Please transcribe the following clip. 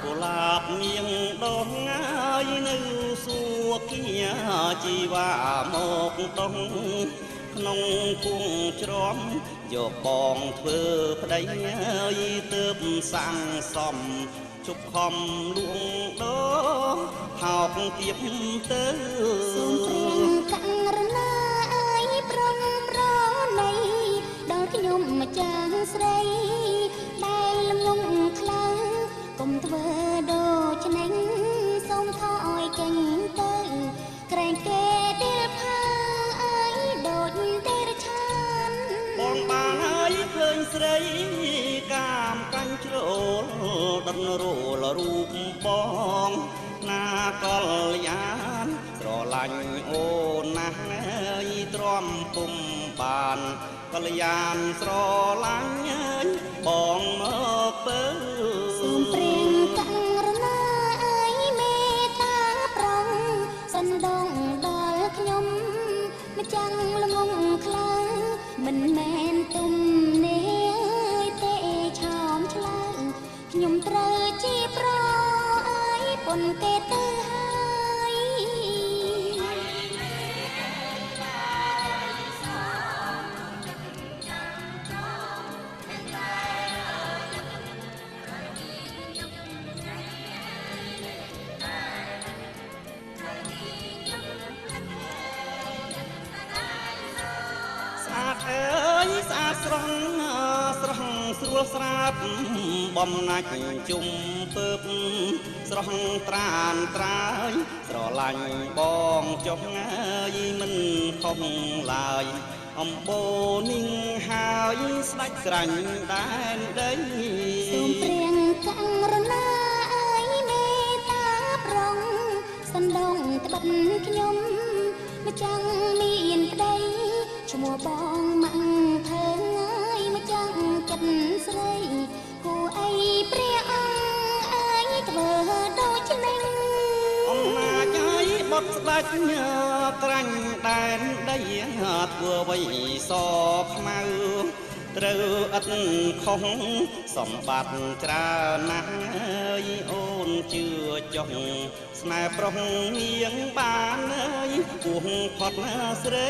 កុលាបនាងដងងាយនៅសួគ៌ជីវ៉ាមកដងក្នុងគង់ច្រំយកបងធ្វើប្តីទើបសាំងសំជប់ខំលួងដោហោកទៀបទៅសូមព្រៀងកាំងរណាអើយប្រងប្រណីដល់ខ្ញុំម្ចាស់ស្រីដែលងងខ្លាំងកុំធ្វើដូចនេះសូមថយចេញទៅក្រែងគេដែលផាអើយដូចទេរឆានបងបានហើយឃើញស្រីកាមកាញ់ជ្រូលដិនរលរូបបងណាកលយានស្រឡាញ់អូនណាស់ទ្រាំពុំបានកលយានស្រឡាញ់បងមកពើសូមព្រៀងកាំងរណាអើយមេត្តាប្រងសណ្ដងដល់ខ្ញុំម្ចាំងល្ងងខ្លាំងមិនមែនទុំនេះទេឆោមឆ្លើយខ្ញុំត្រូវជាប្រអើយពុនគេទៅហើយស្អាតអើយស្អាតស្រស់ស្រស់ស្រួលស្រាប់បំណាច់ជុំពើបស្រស់ត្រានត្រាយស្រឡាញ់បងចុះមិនខំឡើយអំបូរនិងហើយស្ដាច់ក្រាញ់ដែនដីសូមព្រៀងកាំងរណាអើយមេត្តាប្រងសណ្ដងត្បិតខ្ញុំម្ចាំងមានប្តីឈ្មោះបងម៉ាំងថើងអើយម្ចាំងចិត្តស្រីគួរអីព្រះអង្គអើយធ្វើដូចនេះអំណាចឲ្យបុតស្ដេចក្រាញ់ដែនដីធ្វើអ្វីសខ្មៅត្រូវឥតខុសសម្បត្តិច្រើនណាស់អើយអូនជឿចុះស្នេហ៍ប្រុសនាងបានអើយពោះផុតស្រី